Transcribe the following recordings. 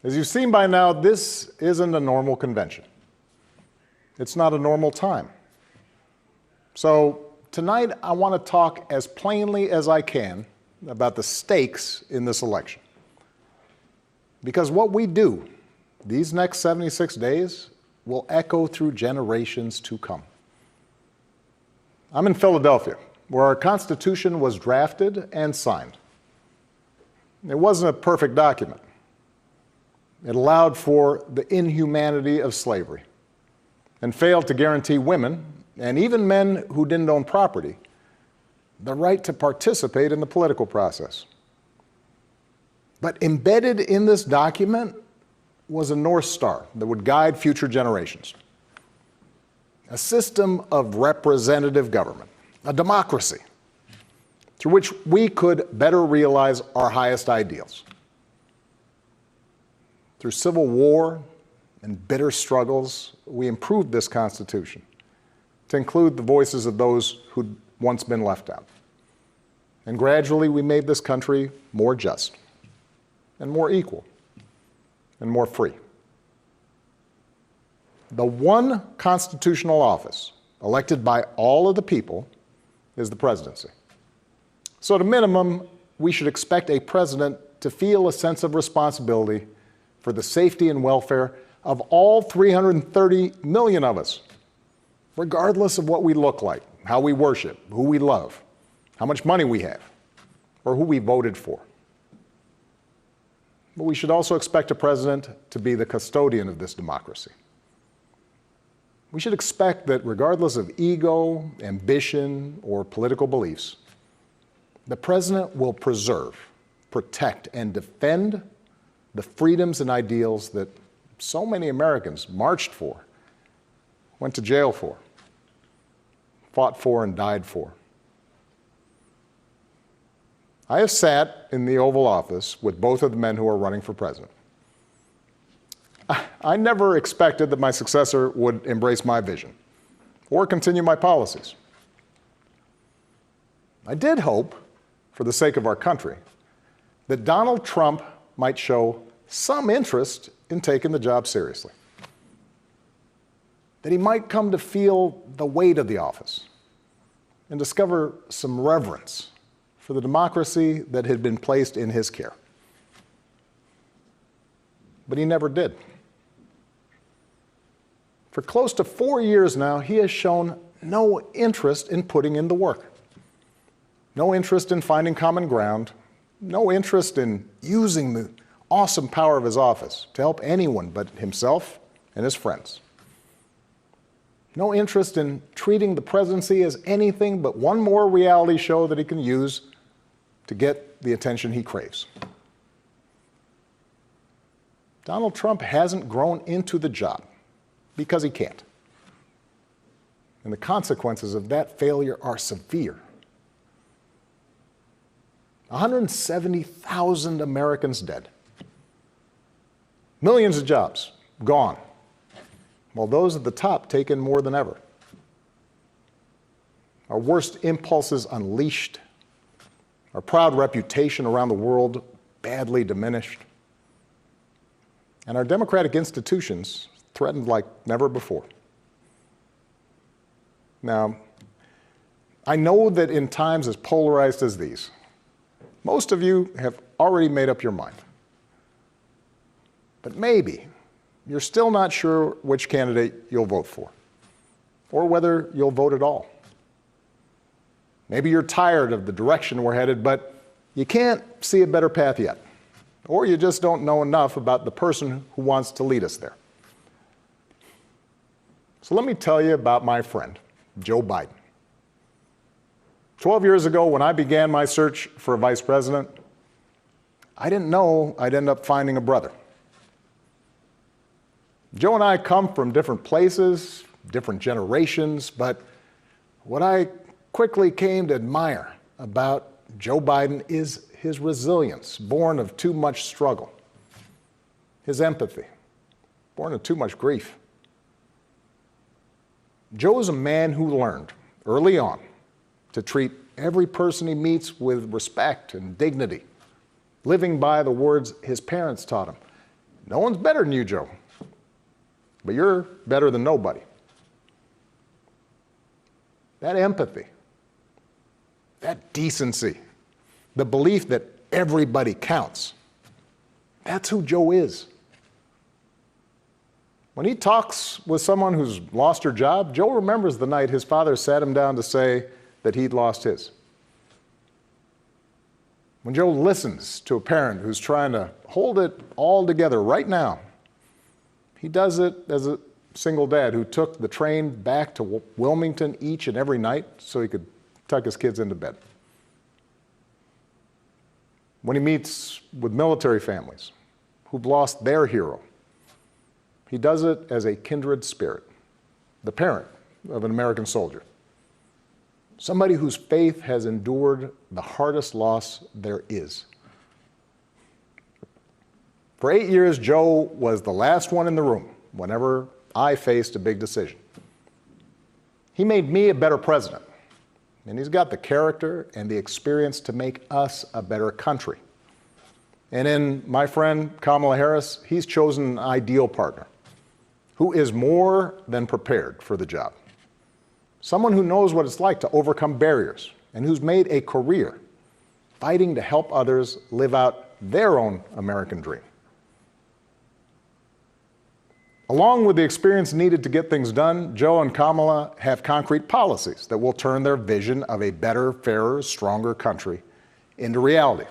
As you've seen by now, this isn't a normal convention. It's not a normal time. So tonight, I want to talk as plainly as I can about the stakes in this election. Because what we do these next 76 days will echo through generations to come. I'm in Philadelphia, where our Constitution was drafted and signed. It wasn't a perfect document. It allowed for the inhumanity of slavery and failed to guarantee women, and even men who didn't own property, the right to participate in the political process. But embedded in this document was a North Star that would guide future generations. A system of representative government, a democracy, through which we could better realize our highest ideals. Through civil war and bitter struggles, we improved this Constitution to include the voices of those who'd once been left out. And gradually, we made this country more just and more equal and more free. The one constitutional office elected by all of the people is the presidency. So at a minimum, we should expect a president to feel a sense of responsibility for the safety and welfare of all 330 million of us, regardless of what we look like, how we worship, who we love, how much money we have, or who we voted for. But we should also expect a president to be the custodian of this democracy. We should expect that regardless of ego, ambition, or political beliefs, the president will preserve, protect, and defend the freedoms and ideals that so many Americans marched for, went to jail for, fought for, and died for. I have sat in the Oval Office with both of the men who are running for president. I never expected that my successor would embrace my vision or continue my policies. I did hope, for the sake of our country, that Donald Trump might show some interest in taking the job seriously, that he might come to feel the weight of the office and discover some reverence for the democracy that had been placed in his care. But he never did. For close to 4 years now, he has shown no interest in putting in the work, no interest in finding common ground, no interest in using the awesome power of his office to help anyone but himself and his friends. No interest in treating the presidency as anything but one more reality show that he can use to get the attention he craves. Donald Trump hasn't grown into the job because he can't. And the consequences of that failure are severe. 170,000 Americans dead. Millions of jobs gone, while those at the top taken more than ever. Our worst impulses unleashed, our proud reputation around the world badly diminished, and our democratic institutions threatened like never before. Now, I know that in times as polarized as these, most of you have already made up your mind. But maybe you're still not sure which candidate you'll vote for, or whether you'll vote at all. Maybe you're tired of the direction we're headed, but you can't see a better path yet, or you just don't know enough about the person who wants to lead us there. So let me tell you about my friend, Joe Biden. 12 years ago, when I began my search for a vice president, I didn't know I'd end up finding a brother. Joe and I come from different places, different generations, but what I quickly came to admire about Joe Biden is his resilience, born of too much struggle, his empathy, born of too much grief. Joe is a man who learned early on to treat every person he meets with respect and dignity, living by the words his parents taught him, No one's better than you, Joe. But you're better than nobody. That empathy, that decency, the belief that everybody counts, that's who Joe is. When he talks with someone who's lost her job, Joe remembers the night his father sat him down to say that he'd lost his. When Joe listens to a parent who's trying to hold it all together right now, he does it as a single dad who took the train back to Wilmington each and every night so he could tuck his kids into bed. When he meets with military families who've lost their hero, he does it as a kindred spirit, the parent of an American soldier. Somebody whose faith has endured the hardest loss there is. For 8 years, Joe was the last one in the room whenever I faced a big decision. He made me a better president, and he's got the character and the experience to make us a better country. And in my friend Kamala Harris, he's chosen an ideal partner who is more than prepared for the job. Someone who knows what it's like to overcome barriers and who's made a career fighting to help others live out their own American dream. Along with the experience needed to get things done, Joe and Kamala have concrete policies that will turn their vision of a better, fairer, stronger country into reality.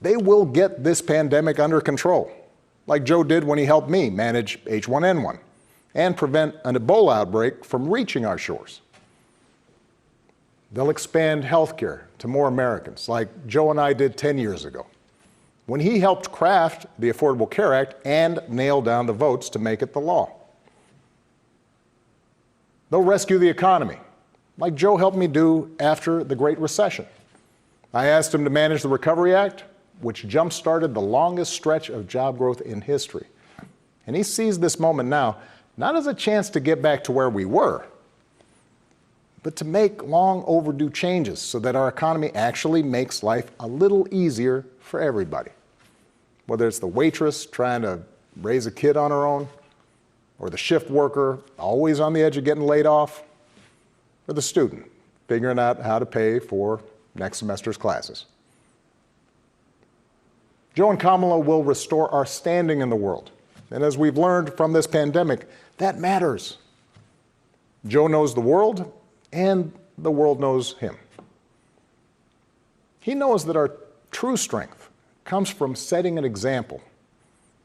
They will get this pandemic under control, like Joe did when he helped me manage H1N1 and prevent an Ebola outbreak from reaching our shores. They'll expand health care to more Americans, like Joe and I did 10 years ago, when he helped craft the Affordable Care Act and nail down the votes to make it the law. They'll rescue the economy, like Joe helped me do after the Great Recession. I asked him to manage the Recovery Act, which jump-started the longest stretch of job growth in history. And he sees this moment now not as a chance to get back to where we were, but to make long overdue changes so that our economy actually makes life a little easier for everybody. Whether it's the waitress trying to raise a kid on her own, or the shift worker always on the edge of getting laid off, or the student figuring out how to pay for next semester's classes. Joe and Kamala will restore our standing in the world. And as we've learned from this pandemic, that matters. Joe knows the world, and the world knows him. He knows that our true strength comes from setting an example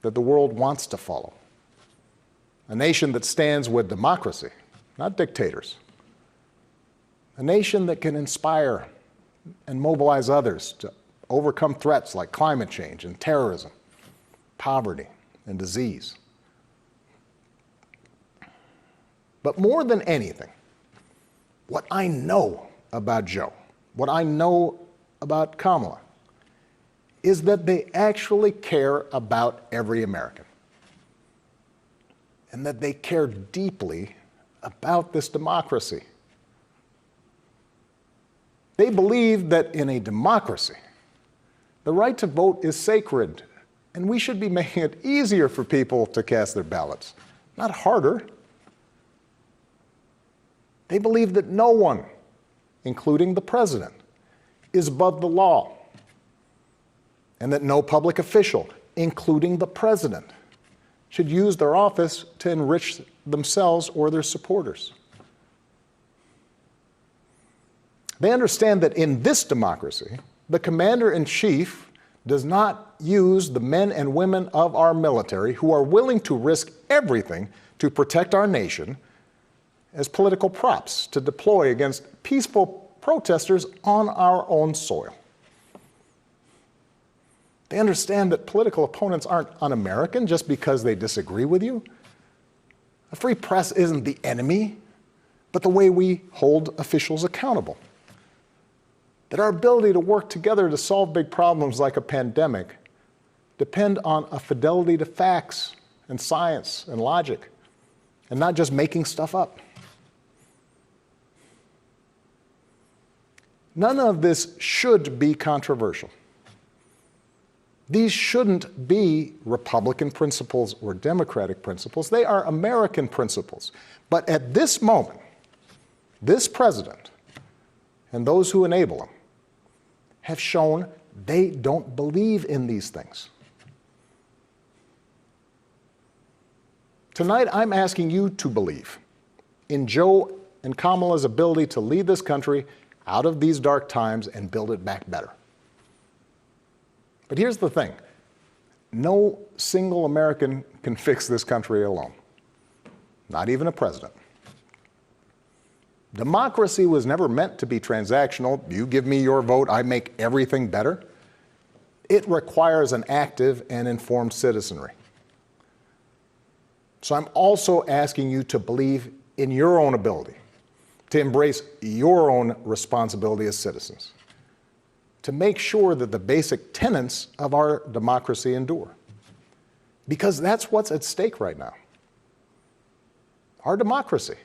that the world wants to follow. A nation that stands with democracy, not dictators. A nation that can inspire and mobilize others to overcome threats like climate change and terrorism, poverty and disease. But more than anything, what I know about Joe, what I know about Kamala, is that they actually care about every American. And that they care deeply about this democracy. They believe that in a democracy, the right to vote is sacred, and we should be making it easier for people to cast their ballots, not harder. They believe that no one, including the president, is above the law, and that no public official, including the president, should use their office to enrich themselves or their supporters. They understand that in this democracy, the commander-in-chief does not use the men and women of our military who are willing to risk everything to protect our nation as political props to deploy against peaceful protesters on our own soil. They understand that political opponents aren't un-American just because they disagree with you. A free press isn't the enemy, but the way we hold officials accountable. That our ability to work together to solve big problems like a pandemic depend on a fidelity to facts and science and logic, and not just making stuff up. None of this should be controversial. These shouldn't be Republican principles or Democratic principles. They are American principles. But at this moment, this president and those who enable him have shown they don't believe in these things. Tonight, I'm asking you to believe in Joe and Kamala's ability to lead this country out of these dark times and build it back better. But here's the thing. No single American can fix this country alone. Not even a president. Democracy was never meant to be transactional. You give me your vote, I make everything better. It requires an active and informed citizenry. So I'm also asking you to believe in your own ability, to embrace your own responsibility as citizens, to make sure that the basic tenets of our democracy endure. Because that's what's at stake right now. Our democracy.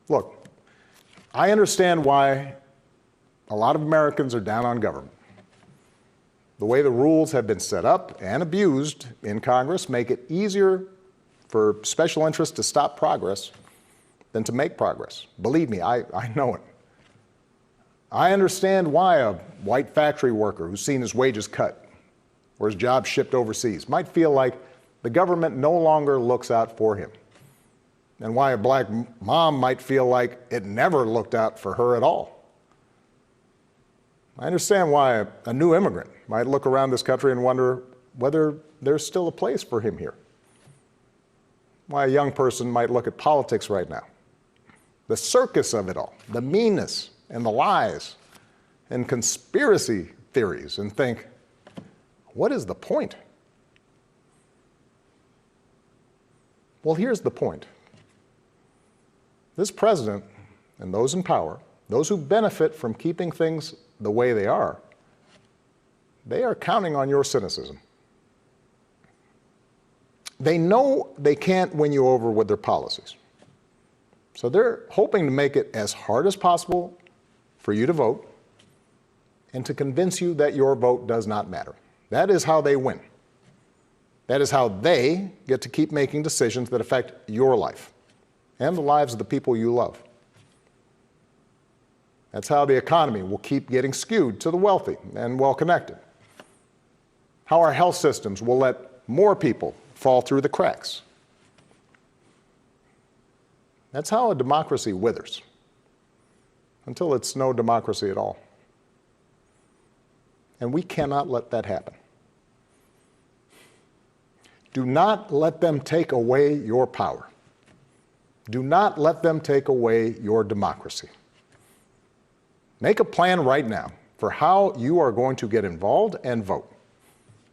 Look, I understand why a lot of Americans are down on government. The way the rules have been set up and abused in Congress make it easier for special interests to stop progress than to make progress. Believe me, I know it. I understand why a white factory worker who's seen his wages cut or his job shipped overseas might feel like the government no longer looks out for him, and why a black mom might feel like it never looked out for her at all. I understand why a new immigrant might look around this country and wonder whether there's still a place for him here. Why a young person might look at politics right now, the circus of it all, the meanness and the lies and conspiracy theories, and think, what is the point? Well, here's the point. This president and those in power, those who benefit from keeping things the way they are counting on your cynicism. They know they can't win you over with their policies. So they're hoping to make it as hard as possible for you to vote and to convince you that your vote does not matter. That is how they win. That is how they get to keep making decisions that affect your life and the lives of the people you love. That's how the economy will keep getting skewed to the wealthy and well-connected. How our health systems will let more people fall through the cracks. That's how a democracy withers, until it's no democracy at all. And we cannot let that happen. Do not let them take away your power. Do not let them take away your democracy. Make a plan right now for how you are going to get involved and vote.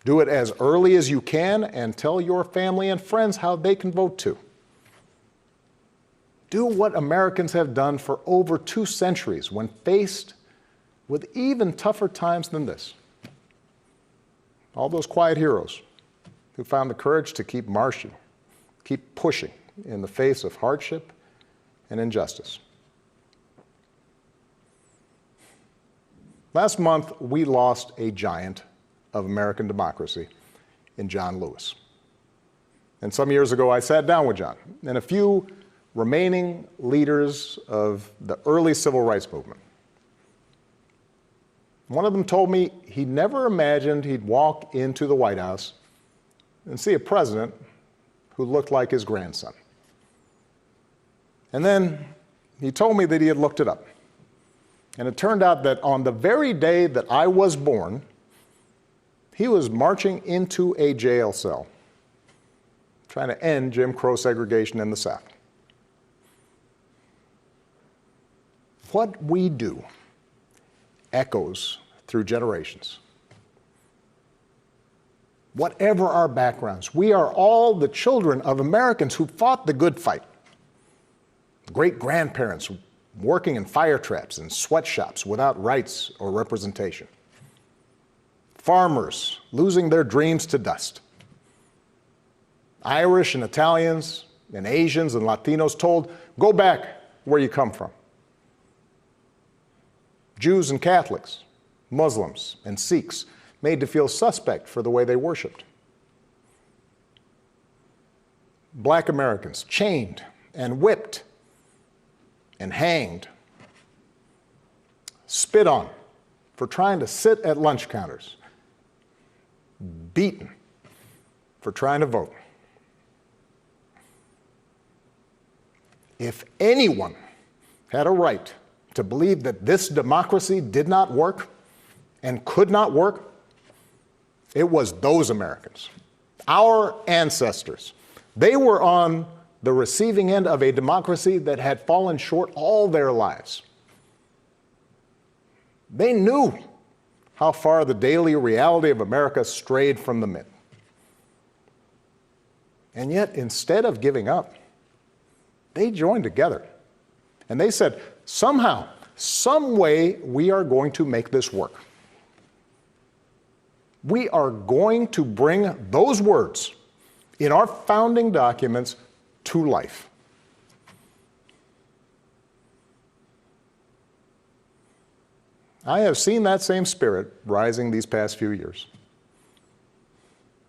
Do it as early as you can and tell your family and friends how they can vote too. Do what Americans have done for over 2 centuries when faced with even tougher times than this. All those quiet heroes who found the courage to keep marching, keep pushing in the face of hardship and injustice. Last month, we lost a giant of American democracy in John Lewis. And some years ago, I sat down with John and a few remaining leaders of the early civil rights movement. One of them told me he never imagined he'd walk into the White House and see a president who looked like his grandson. And then he told me that he had looked it up. And it turned out that on the very day that I was born, he was marching into a jail cell, trying to end Jim Crow segregation in the South. What we do echoes through generations. Whatever our backgrounds, we are all the children of Americans who fought the good fight. Great-grandparents working in fire traps and sweatshops without rights or representation. Farmers losing their dreams to dust. Irish and Italians and Asians and Latinos told, go back where you come from. Jews and Catholics Muslims, and Sikhs made to feel suspect for the way they worshiped. Black Americans chained and whipped and hanged, spit on for trying to sit at lunch counters, beaten for trying to vote. If anyone had a right to believe that this democracy did not work and could not work, it was those Americans, our ancestors. They were on the receiving end of a democracy that had fallen short all their lives. They knew how far the daily reality of America strayed from the myth. And yet, instead of giving up, they joined together. And they said, somehow, some way, we are going to make this work. We are going to bring those words in our founding documents to life. I have seen that same spirit rising these past few years.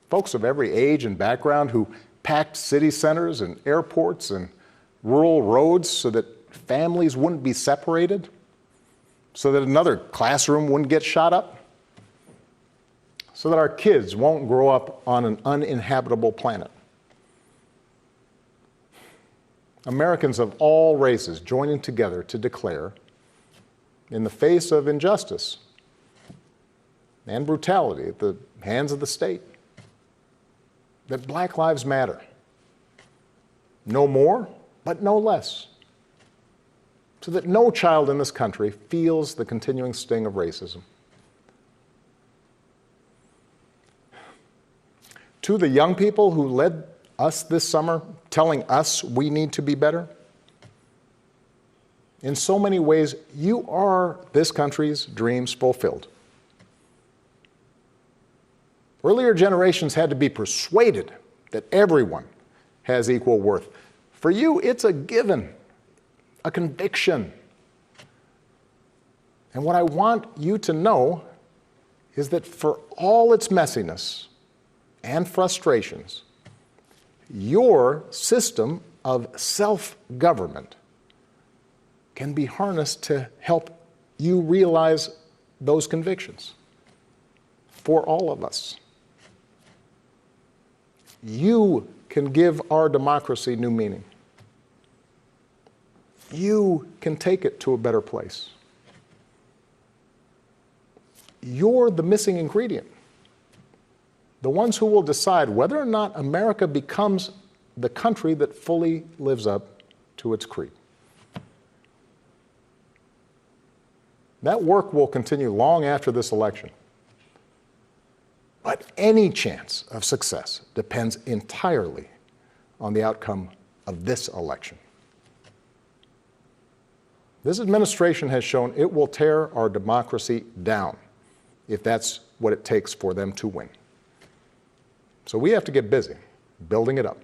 Folks of every age and background who packed city centers and airports and rural roads so that families wouldn't be separated, so that another classroom wouldn't get shot up, so that our kids won't grow up on an uninhabitable planet. Americans of all races joining together to declare, in the face of injustice and brutality at the hands of the state, that Black lives matter. No more, but no less. So that no child in this country feels the continuing sting of racism. To the young people who led us this summer, telling us we need to be better, in so many ways, you are this country's dreams fulfilled. Earlier generations had to be persuaded that everyone has equal worth. For you, it's a given, a conviction. And what I want you to know is that for all its messiness and frustrations, your system of self-government can be harnessed to help you realize those convictions for all of us. You can give our democracy new meaning. You can take it to a better place. You're the missing ingredient. The ones who will decide whether or not America becomes the country that fully lives up to its creed. That work will continue long after this election. But any chance of success depends entirely on the outcome of this election. This administration has shown it will tear our democracy down if that's what it takes for them to win. So we have to get busy building it up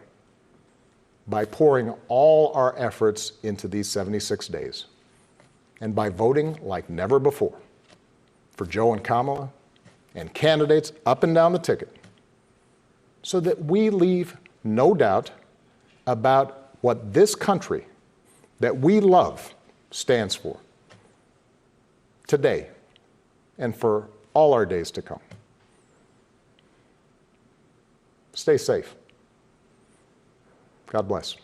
by pouring all our efforts into these 76 days and by voting like never before for Joe and Kamala and candidates up and down the ticket so that we leave no doubt about what this country that we love stands for today and for all our days to come. Stay safe. God bless.